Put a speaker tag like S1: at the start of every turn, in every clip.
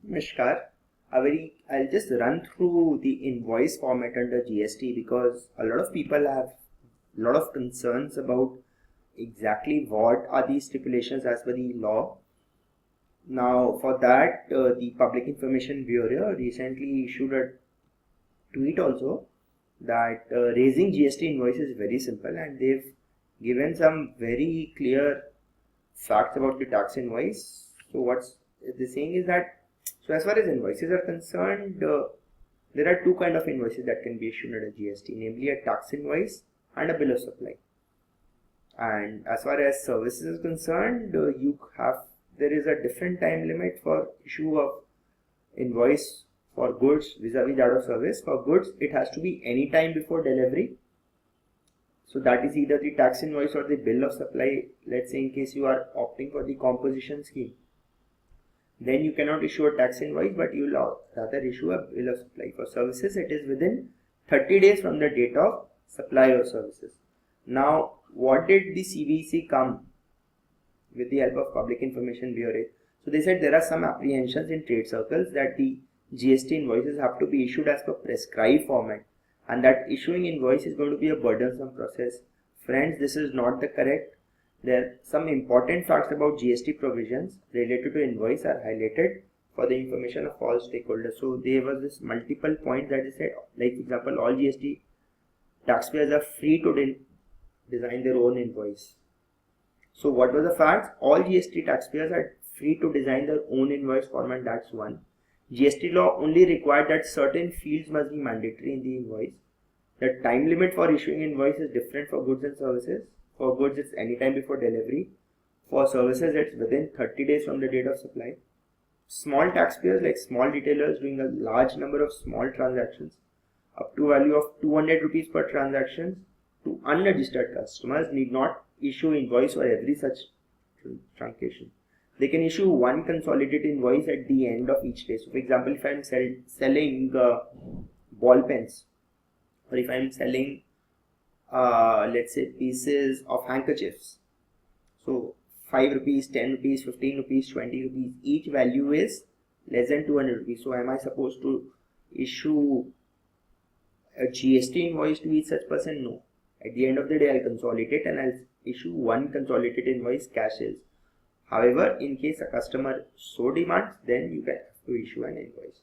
S1: Namaskar. I'll just run through the invoice format under GST because a lot of people have a lot of concerns about exactly what are these stipulations as per the law. Now, for that, the Public Information Bureau recently issued a tweet also that raising GST invoice is very simple, and they've given some very clear facts about the tax invoice. So what's the saying is that, so as far as invoices are concerned, there are two kind of invoices that can be issued under GST, namely a tax invoice and a bill of supply. And as far as services is concerned, there is a different time limit for issue of invoice for goods vis-a-vis that of service. For goods, it has to be any time before delivery. So that is either the tax invoice or the bill of supply. Let's say in case you are opting for the composition scheme, then you cannot issue a tax invoice, but you will rather issue a bill of supply. For services, it is within 30 days from the date of supply of services. Now, what did the CBC come with the help of Public Information Bureau? So they said there are some apprehensions in trade circles that the GST invoices have to be issued as per prescribed format, and that issuing invoice is going to be a burdensome process. Friends, this is not the correct. There are some important facts about GST provisions related to invoice are highlighted for the information of all stakeholders. So there was this multiple points that is said, like for example, all GST taxpayers are free to design their own invoice. So what was the facts? All GST taxpayers are free to design their own invoice format. That's one. GST law only required that certain fields must be mandatory in the invoice. The time limit for issuing invoice is different for goods and services. For goods, it's anytime before delivery. For services, it's within 30 days from the date of supply. Small taxpayers like small retailers doing a large number of small transactions up to value of 200 rupees per transaction to unregistered customers need not issue invoice for every such truncation. They can issue one consolidated invoice at the end of each day. So for example, if I'm selling ball pens, or if I'm selling let's say pieces of handkerchiefs, so 5 rupees, 10 rupees, 15 rupees, 20 rupees, each value is less than 200 rupees. So am I supposed to issue a GST invoice to each such person? No. At the end of the day, I'll consolidate and I'll issue one consolidated invoice, cash sales. However, in case a customer so demands, then you can have to issue an invoice.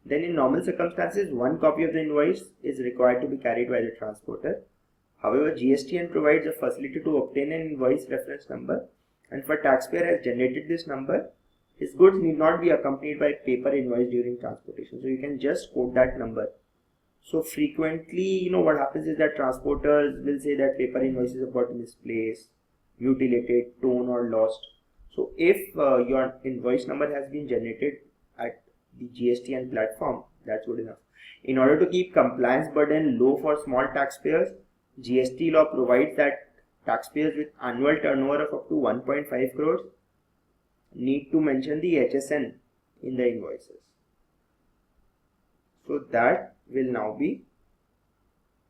S1: Then in normal circumstances, one copy of the invoice is required to be carried by the transporter. However, GSTN provides a facility to obtain an invoice reference number, and if a taxpayer has generated this number, his goods need not be accompanied by paper invoice during transportation. So you can just quote that number. So frequently, what happens is that transporters will say that paper invoices have got misplaced, mutilated, torn or lost. So if your invoice number has been generated at the GSTN platform, that's good enough. In order to keep compliance burden low for small taxpayers, GST law provides that taxpayers with annual turnover of up to 1.5 crores need to mention the HSN in the invoices. So that will now be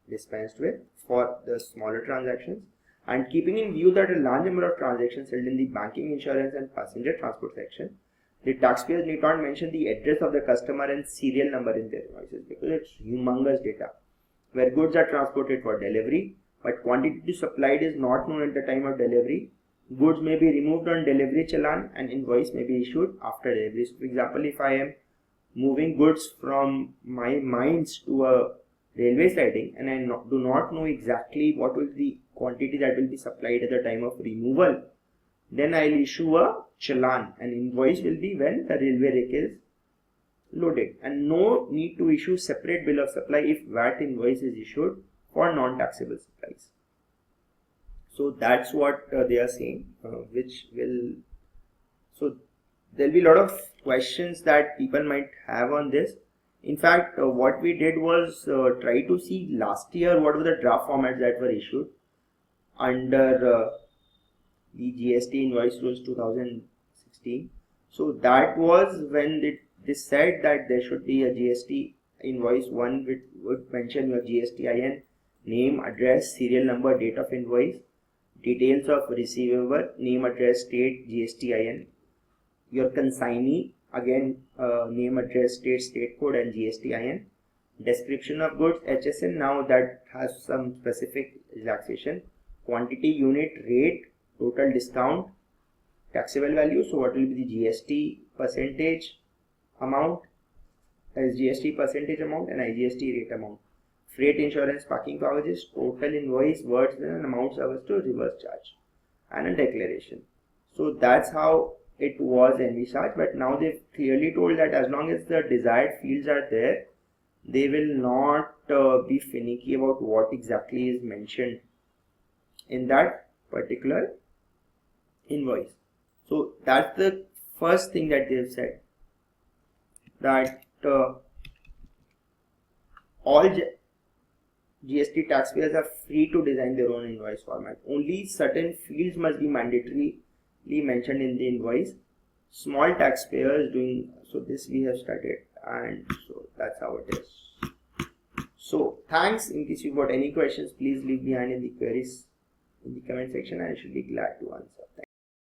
S1: dispensed with for the smaller transactions. And keeping in view that a large number of transactions held in the banking, insurance and passenger transport section, the taxpayers need not mention the address of the customer and serial number in their invoices because it's humongous data. Where goods are transported for delivery, but quantity supplied is not known at the time of delivery, goods may be removed on delivery challan and invoice may be issued after delivery. So for example, if I am moving goods from my mines to a railway siding and I do not know exactly what will be the quantity that will be supplied at the time of removal, then I'll issue a challan, and invoice will be when the railway rake is loaded, and no need to issue separate bill of supply if VAT invoice is issued for non-taxable supplies. So that's what they are saying, so there'll be a lot of questions that people might have on this. In fact, what we did was try to see last year what were the draft formats that were issued under the GST Invoice Rules 2016. So that was when they said that there should be a GST invoice, one which would mention your GSTIN, name, address, serial number, date of invoice, details of receiver, name, address, state, GSTIN, your consignee, Again, name, address, state code, and GSTIN. Description of goods, HSN. Now that has some specific relaxation. Quantity, unit, rate, total discount, taxable value. So what will be the GST percentage amount, as GST percentage amount, and IGST rate amount. Freight, insurance, parking charges, total invoice, words and amount service to reverse charge, and a declaration. So that's how it was envisaged, but now they've clearly told that as long as the desired fields are there, they will not be finicky about what exactly is mentioned in that particular invoice. So that's the first thing that they've said, that all GST taxpayers are free to design their own invoice format. Only certain fields must be mandatorily mentioned in the invoice. Small taxpayers doing so, this we have studied, and so that's how it is. So thanks. In case you've got any questions, please leave behind in the queries in the comment section, and I should be glad to answer.